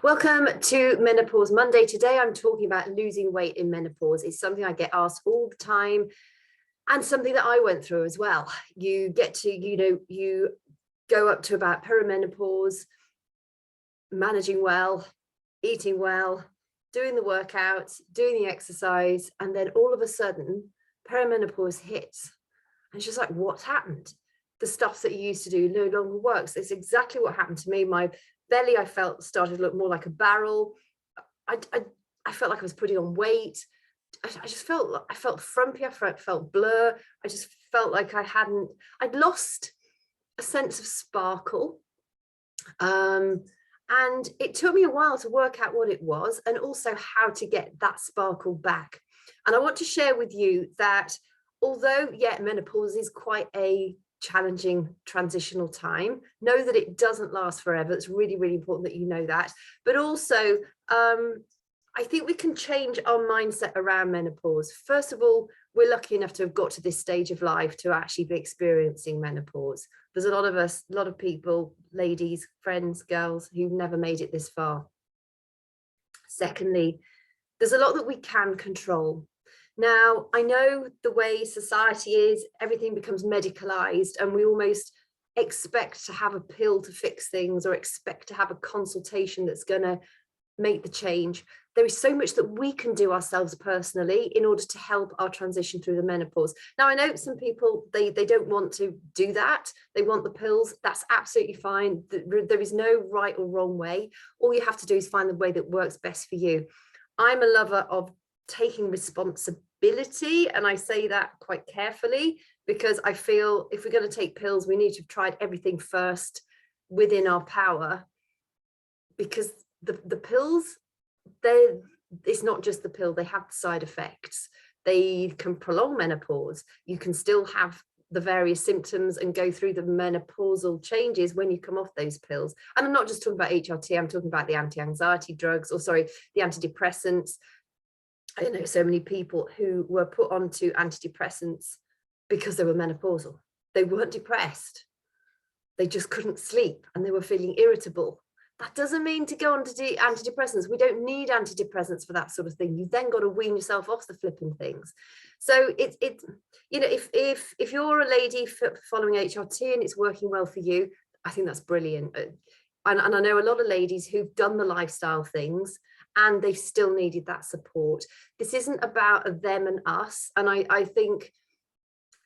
Welcome to Menopause Monday. Today I'm talking about losing weight in menopause. It's something I get asked all the time and something that I went through as well. You get to, you go up to about perimenopause, managing well, eating well, doing the workouts, doing the exercise, and then all of a sudden perimenopause hits. And it's just like, what's happened? The stuff that you used to do no longer works. It's exactly what happened to me. My belly, I felt, started to look more like a barrel. I felt like I was putting on weight. I just felt, I felt frumpy. I felt blur. I just felt like I'd lost a sense of sparkle. And it took me a while to work out what it was and also how to get that sparkle back. And I want to share with you that although, menopause is quite a challenging transitional time, know that it doesn't last forever. It's really, really important that you know that. But also, I think we can change our mindset around menopause. First of all, we're lucky enough to have got to this stage of life to actually be experiencing menopause. There's a lot of us, a lot of people, ladies, friends, girls who've never made it this far. Secondly, there's a lot that we can control. Now, I know the way society is, everything becomes medicalized and we almost expect to have a pill to fix things or expect to have a consultation that's going to make the change. There is so much that we can do ourselves personally in order to help our transition through the menopause. Now, I know some people, they don't want to do that. They want the pills. That's absolutely fine. There is no right or wrong way. All you have to do is find the way that works best for you. I'm a lover of taking responsibility, and I say that quite carefully because I feel if we're going to take pills, we need to have tried everything first within our power, because the pills, it's not just the pill, they have side effects. They can prolong menopause. You can still have the various symptoms and go through the menopausal changes when you come off those pills. And I'm not just talking about HRT, I'm talking about the anti-anxiety drugs, the antidepressants. I know so many people who were put onto antidepressants because they were menopausal. They weren't depressed. They just couldn't sleep and they were feeling irritable. That doesn't mean to go on to antidepressants. We don't need antidepressants for that sort of thing. You've then got to wean yourself off the flipping things. So if you're a lady following HRT and it's working well for you, I think that's brilliant. And I know a lot of ladies who've done the lifestyle things and they've still needed that support. This isn't about them and us. And I think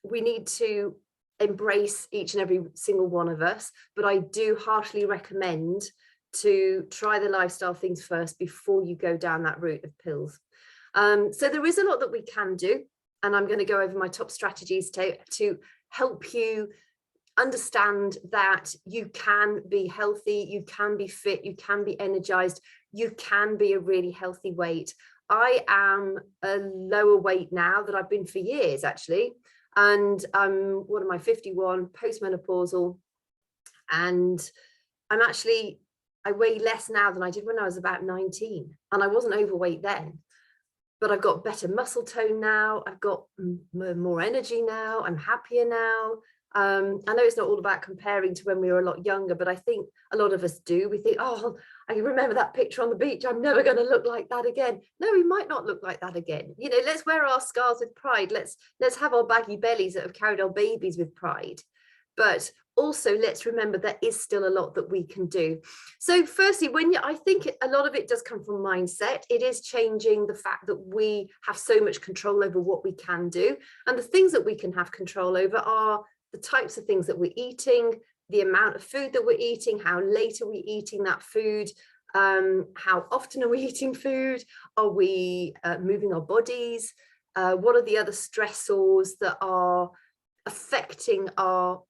we need to embrace each and every single one of us, but I do heartily recommend to try the lifestyle things first before you go down that route of pills. So there is a lot that we can do, and I'm going to go over my top strategies to help you understand that you can be healthy, you can be fit, you can be energized, you can be a really healthy weight. I am a lower weight now than I've been for years, actually. And what am I, 51, postmenopausal, and I weigh less now than I did when I was about 19, and I wasn't overweight then, but I've got better muscle tone now, I've got more energy now, I'm happier now. I know it's not all about comparing to when we were a lot younger, but I think a lot of us do. We think, oh, I remember that picture on the beach, I'm never going to look like that again. No, we might not look like that again. Let's wear our scars with pride. Let's have our baggy bellies that have carried our babies with pride. But also let's remember there is still a lot that we can do. So firstly, I think a lot of it does come from mindset. It is changing the fact that we have so much control over what we can do. And the things that we can have control over are the types of things that we're eating, the amount of food that we're eating, how late are we eating that food, how often are we eating food, are we moving our bodies, what are the other stressors that are affecting our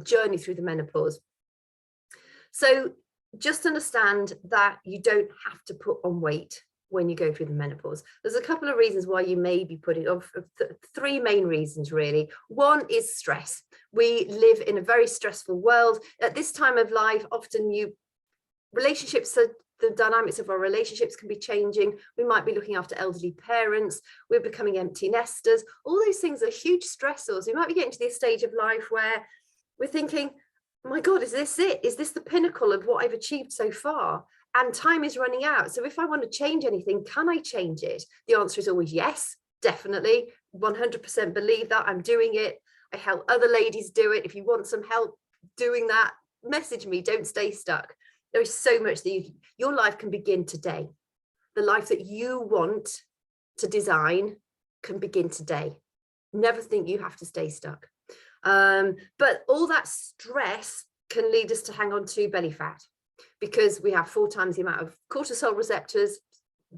journey through the menopause. So just understand that you don't have to put on weight when you go through the menopause. There's a couple of reasons why you may be putting on, three main reasons really. One is stress. We live in a very stressful world. At this time of life, often the dynamics of our relationships can be changing. We might be looking after elderly parents. We're becoming empty nesters. All those things are huge stressors. We might be getting to this stage of life where we're thinking, my God, is this it? Is this the pinnacle of what I've achieved so far? And time is running out. So if I want to change anything, can I change it? The answer is always yes, definitely. 100% believe that. I'm doing it. I help other ladies do it. If you want some help doing that, message me. Don't stay stuck. There is so much that your life can begin today. The life that you want to design can begin today. Never think you have to stay stuck. But all that stress can lead us to hang on to belly fat, because we have 4 times the amount of cortisol receptors,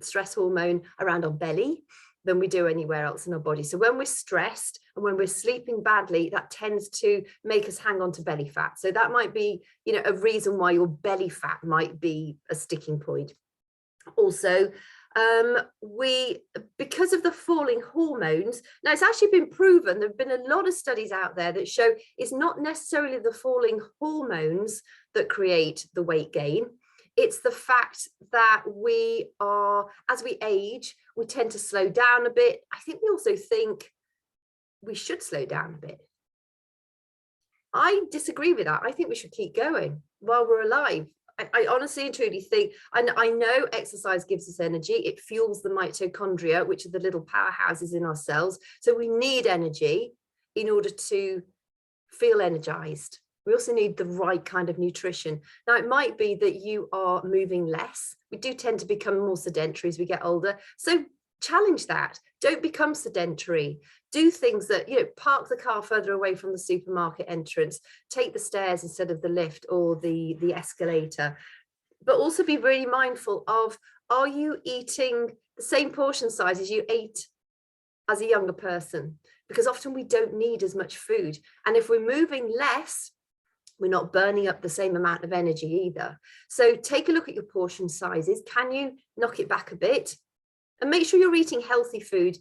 stress hormone, around our belly than we do anywhere else in our body. So when we're stressed and when we're sleeping badly, that tends to make us hang on to belly fat. So that might be, a reason why your belly fat might be a sticking point. Also, because of the falling hormones, now it's actually been proven, there have been a lot of studies out there that show it's not necessarily the falling hormones that create the weight gain. It's the fact that as we age, we tend to slow down a bit. I think we also think we should slow down a bit. I disagree with that. I think we should keep going while we're alive. I honestly and truly think, and I know exercise gives us energy. It fuels the mitochondria, which are the little powerhouses in our cells. So we need energy in order to feel energized. We also need the right kind of nutrition. Now, it might be that you are moving less. We do tend to become more sedentary as we get older. So challenge that. Don't become sedentary. Do things that, park the car further away from the supermarket entrance, take the stairs instead of the lift or the escalator. But also be really mindful of, are you eating the same portion size as you ate as a younger person? Because often we don't need as much food. And if we're moving less, we're not burning up the same amount of energy either. So take a look at your portion sizes. Can you knock it back a bit? And make sure you're eating healthy food.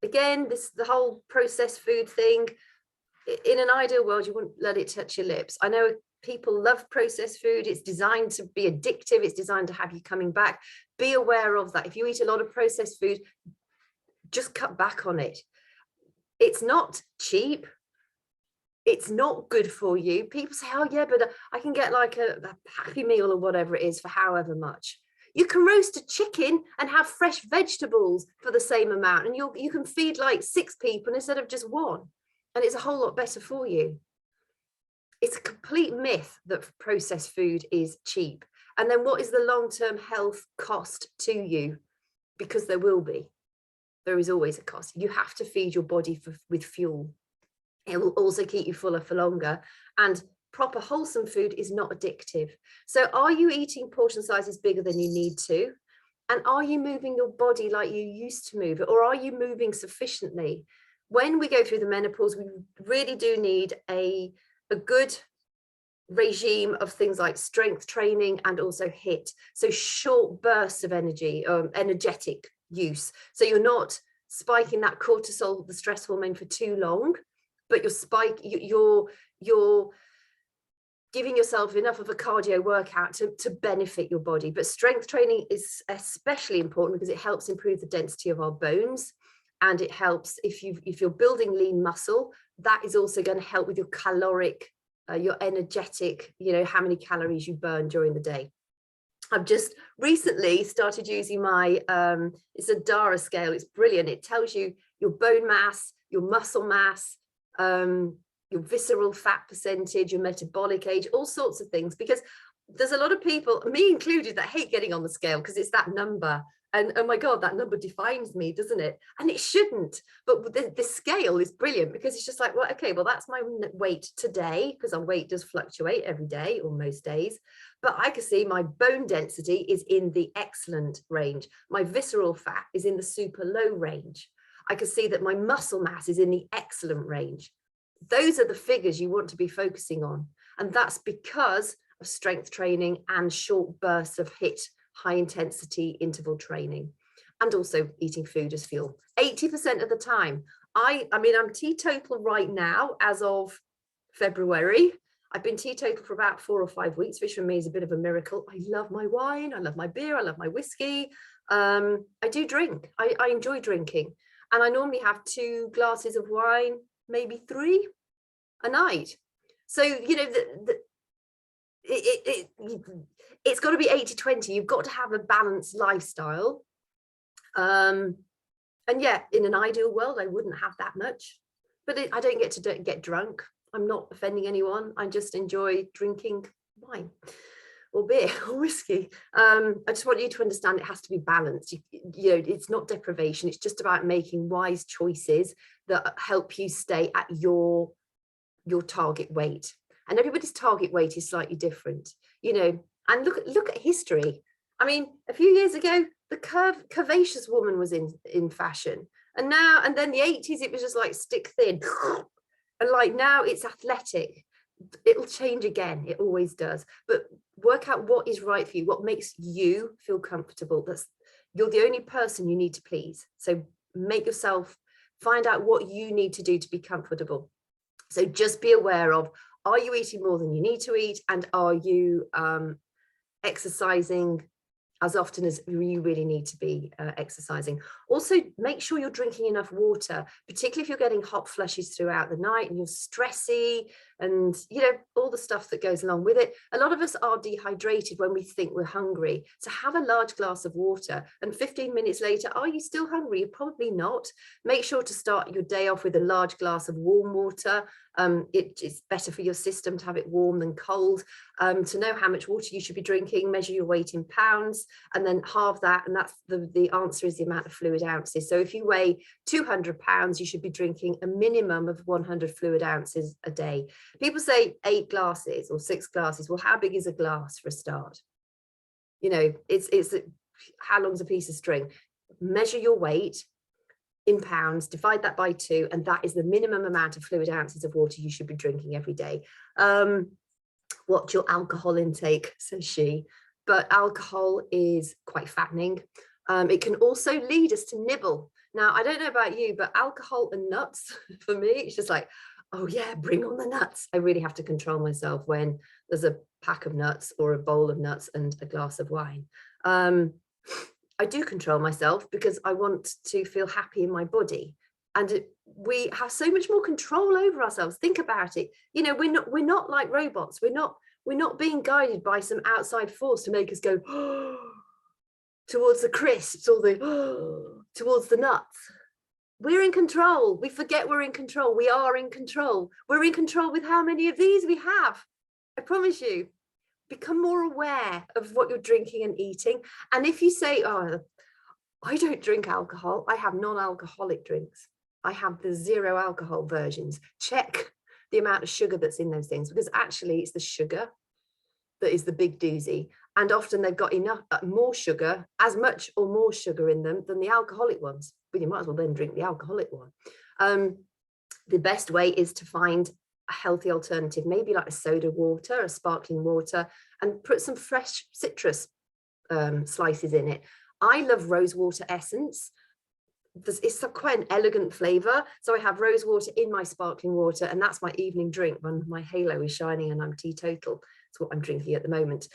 Again, the whole processed food thing, in an ideal world, you wouldn't let it touch your lips. I know people love processed food. It's designed to be addictive. It's designed to have you coming back. Be aware of that. If you eat a lot of processed food, just cut back on it. It's not cheap. It's not good for you. People say, oh yeah, but I can get like a Happy Meal or whatever it is for however much. You can roast a chicken and have fresh vegetables for the same amount, and you can feed like 6 people instead of just 1, and it's a whole lot better for you. It's a complete myth that processed food is cheap. And then what is the long-term health cost to you? Because there will be. There is always a cost. You have to feed your body with fuel. It will also keep you fuller for longer. And proper wholesome food is not addictive. So are you eating portion sizes bigger than you need to? And are you moving your body like you used to move it? Or are you moving sufficiently? When we go through the menopause, we really do need a good regime of things like strength training and also HIIT. So short bursts of energy, energetic use. So you're not spiking that cortisol, the stress hormone, for too long, but you're giving yourself enough of a cardio workout to benefit your body. But strength training is especially important because it helps improve the density of our bones. And it helps if you're building lean muscle, that is also going to help with your caloric, your energetic, how many calories you burn during the day. I've just recently started using my, it's a DARA scale. It's brilliant. It tells you your bone mass, your muscle mass, your visceral fat percentage, your metabolic age, all sorts of things, because there's a lot of people, me included, that hate getting on the scale because it's that number. And oh my God, that number defines me, doesn't it? And it shouldn't. But the scale is brilliant because it's just like, well, okay, well, that's my weight today, because our weight does fluctuate every day or most days. But I can see my bone density is in the excellent range. My visceral fat is in the super low range. I can see that my muscle mass is in the excellent range. Those are the figures you want to be focusing on. And that's because of strength training and short bursts of HIIT, high intensity interval training, and also eating food as fuel. 80% of the time, I mean, I'm teetotal right now as of February. I've been teetotal for about 4 or 5 weeks, which for me is a bit of a miracle. I love my wine, I love my beer, I love my whiskey. I do drink, I enjoy drinking. And I normally have 2 glasses of wine, maybe 3 a night. So, it's got to be 80-20. You've got to have a balanced lifestyle. And yeah, in an ideal world, I wouldn't have that much, but I don't get to get drunk. I'm not offending anyone. I just enjoy drinking wine or beer or whiskey. I just want you to understand it has to be balanced. You know, it's not deprivation. It's just about making wise choices that help you stay at your target weight. And everybody's target weight is slightly different, you know. And look at history. I mean, a few years ago, the curvaceous woman was in fashion, and then the 80s, it was just like stick thin, and like now it's athletic. It'll change again, it always does. But work out what is right for you, what makes you feel comfortable. You're the only person you need to please. So find out what you need to do to be comfortable. So just be aware of, are you eating more than you need to eat? And are you exercising as often as you really need to be exercising? Also, make sure you're drinking enough water, particularly if you're getting hot flushes throughout the night and you're stressy and, you know, all the stuff that goes along with it. A lot of us are dehydrated when we think we're hungry. So have a large glass of water, and 15 minutes later, are you still hungry? You're probably not. Make sure to start your day off with a large glass of warm water. It's better for your system to have it warm than cold. To know how much water you should be drinking, measure your weight in pounds, and then halve that, and that's the answer is the amount of fluid ounces. So if you weigh 200 pounds, you should be drinking a minimum of 100 fluid ounces a day. People say 8 glasses or 6 glasses. Well, how big is a glass for a start? You know, it's how long's a piece of string? Measure your weight in pounds, divide that by 2, and that is the minimum amount of fluid ounces of water you should be drinking every day. Watch your alcohol intake, says she, but alcohol is quite fattening. It can also lead us to nibble. Now, I don't know about you, but alcohol and nuts, for me, it's just like, oh yeah, bring on the nuts. I really have to control myself when there's a pack of nuts or a bowl of nuts and a glass of wine. I do control myself because I want to feel happy in my body. And we have so much more control over ourselves. Think about it. You know, we're not like robots. We're not being guided by some outside force to make us go towards the crisps or towards the nuts. We're in control. We forget we're in control. We are in control. We're in control with how many of these we have. I promise you. Become more aware of what you're drinking and eating. And if you say, oh, I don't drink alcohol, I have non-alcoholic drinks. I have the 0 alcohol versions. Check the amount of sugar that's in those things, because actually it's the sugar that is the big doozy. And often they've got enough, more sugar, as much or more sugar in them than the alcoholic ones. But you might as well then drink the alcoholic one. The best way is to find a healthy alternative, maybe like a soda water, a sparkling water, and put some fresh citrus slices in it. I love rose water essence. It's quite an elegant flavor. So I have rose water in my sparkling water, and that's my evening drink when my halo is shining and I'm teetotal. It's what I'm drinking at the moment.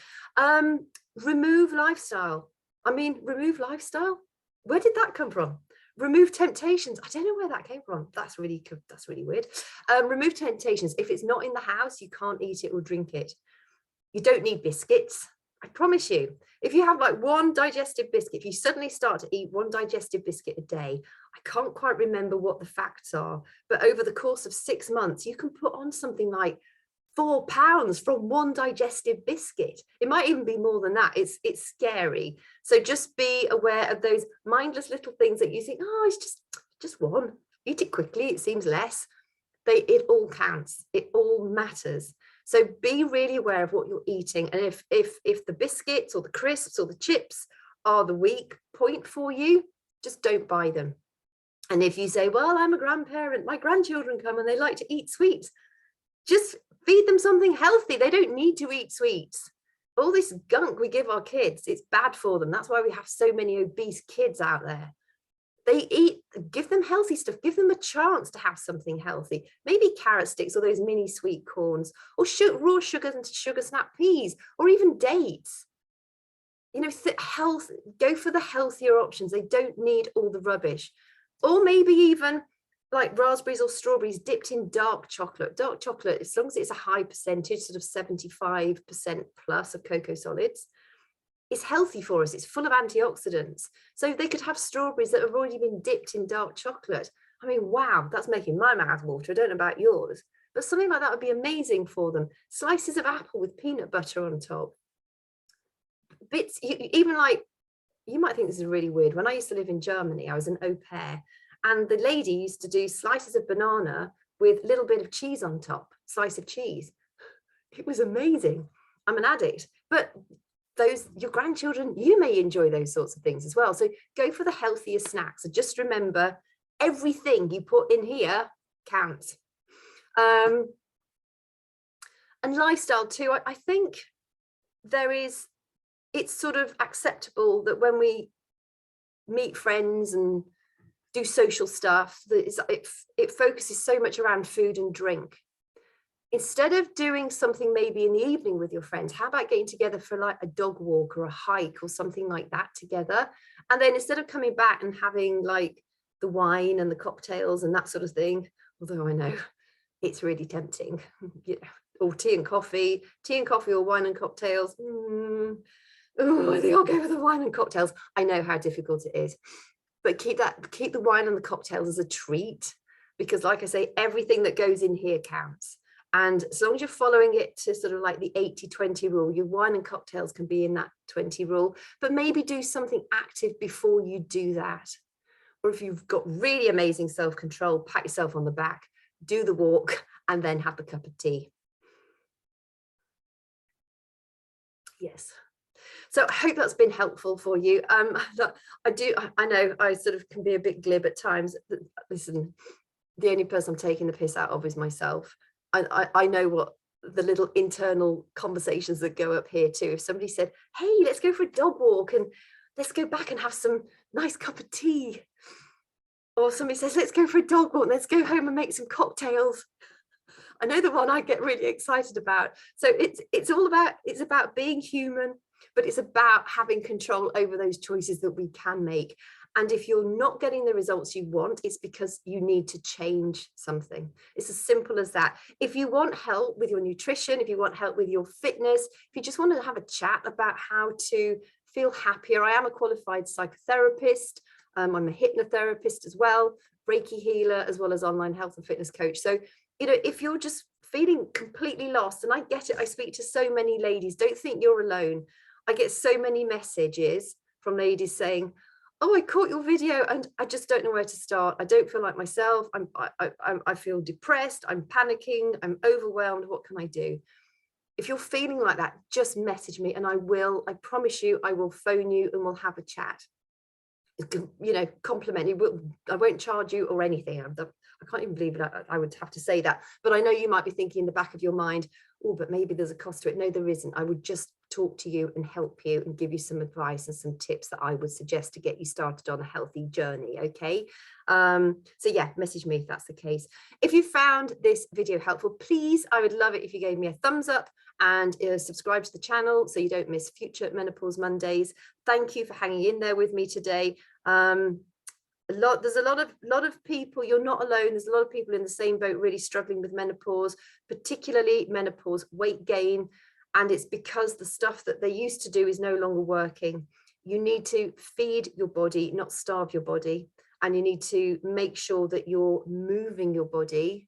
Remove lifestyle. I mean, remove lifestyle. Where did that come from? Remove temptations. I don't know where that came from. That's really weird. Remove temptations. If it's not in the house, you can't eat it or drink it. You don't need biscuits. I promise you. If you have like one digestive biscuit, if you suddenly start to eat one digestive biscuit a day, I can't quite remember what the facts are, but over the course of 6 months, you can put on something like 4 pounds from one digestive biscuit. It might even be more than that. It's scary. So just be aware of those mindless little things that you think, oh, it's just one. Eat it quickly. It seems less. It all counts. It all matters. So be really aware of what you're eating. And if the biscuits or the crisps or the chips are the weak point for you, just don't buy them. And if you say, well, I'm a grandparent, my grandchildren come and they like to eat sweets, just feed them something healthy. They don't need to eat sweets. All this gunk we give our kids, it's bad for them. That's why we have so many obese kids out there. They eat, give them healthy stuff, give them a chance to have something healthy. Maybe carrot sticks or those mini sweet corns, or raw sugars and sugar snap peas, or even dates. You know, go for the healthier options. They don't need all the rubbish. Or maybe even like raspberries or strawberries dipped in dark chocolate. Dark chocolate, as long as it's a high percentage, sort of 75% plus of cocoa solids, it's healthy for us. It's full of antioxidants. So they could have strawberries that have already been dipped in dark chocolate. I mean, wow, that's making my mouth water. I don't know about yours, but something like that would be amazing for them. Slices of apple with peanut butter on top. Bits, even like, you might think this is really weird. When I used to live in Germany, I was an au pair, and the lady used to do slices of banana with a little bit of cheese on top, slice of cheese. It was amazing. I'm an addict, but your grandchildren, you may enjoy those sorts of things as well. So go for the healthier snacks. So just remember, everything you put in here counts. And lifestyle too, I think it's sort of acceptable that when we meet friends and do social stuff, that it focuses so much around food and drink. Instead of doing something maybe in the evening with your friends, how about getting together for like a dog walk or a hike or something like that together? And then instead of coming back and having like the wine and the cocktails and that sort of thing, although I know it's really tempting, you know, or tea and coffee or wine and cocktails. Oh, I think I'll go with the wine and cocktails. I know how difficult it is, but keep the wine and the cocktails as a treat, because like I say, everything that goes in here counts. And as long as you're following it to sort of like the 80-20 rule, your wine and cocktails can be in that 20 rule, but maybe do something active before you do that. Or if you've got really amazing self-control, pat yourself on the back, do the walk, and then have the cup of tea. Yes. So I hope that's been helpful for you. I know I sort of can be a bit glib at times. Listen, the only person I'm taking the piss out of is myself. I know what the little internal conversations that go up here too. If somebody said, hey, let's go for a dog walk and let's go back and have some nice cup of tea. Or somebody says, let's go for a dog walk, let's go home and make some cocktails. I know the one I get really excited about. So it's about being human, but it's about having control over those choices that we can make. And if you're not getting the results you want, it's because you need to change something. It's as simple as that. If you want help with your nutrition, if you want help with your fitness, if you just want to have a chat about how to feel happier, I am a qualified psychotherapist. I'm a hypnotherapist as well, Reiki healer, as well as online health and fitness coach. So, you know, if you're just feeling completely lost, and I get it, I speak to so many ladies, don't think you're alone. I get so many messages from ladies saying, oh, I caught your video and I just don't know where to start. I don't feel like myself. I feel depressed. I'm panicking. I'm overwhelmed. What can I do? If you're feeling like that, just message me and I promise you, I will phone you and we'll have a chat. You know, compliment you. I won't charge you or anything. I can't even believe it. I would have to say that. But I know you might be thinking in the back of your mind, oh, but maybe there's a cost to it. No, there isn't. I would just talk to you and help you and give you some advice and some tips that I would suggest to get you started on a healthy journey. Okay. So yeah, message me if that's the case. If you found this video helpful, please, I would love it if you gave me a thumbs up and subscribe to the channel so you don't miss future Menopause Mondays. Thank you for hanging in there with me today. There's a lot of people, you're not alone. There's a lot of people in the same boat really struggling with menopause, particularly menopause weight gain. And it's because the stuff that they used to do is no longer working. You need to feed your body, not starve your body. And you need to make sure that you're moving your body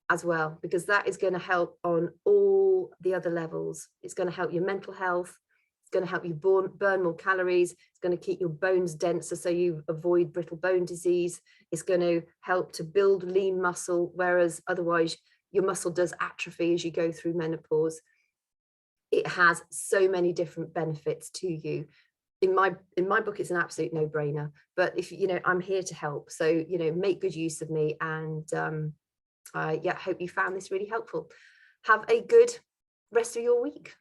as well, because that is going to help on all the other levels. It's going to help your mental health. It's going to help you burn more calories. It's going to keep your bones denser so you avoid brittle bone disease. It's going to help to build lean muscle, whereas otherwise your muscle does atrophy as you go through menopause. It has so many different benefits to you. In my book, it's an absolute no-brainer. But if you know, I'm here to help. So you know, make good use of me. And yeah, hope you found this really helpful. Have a good rest of your week.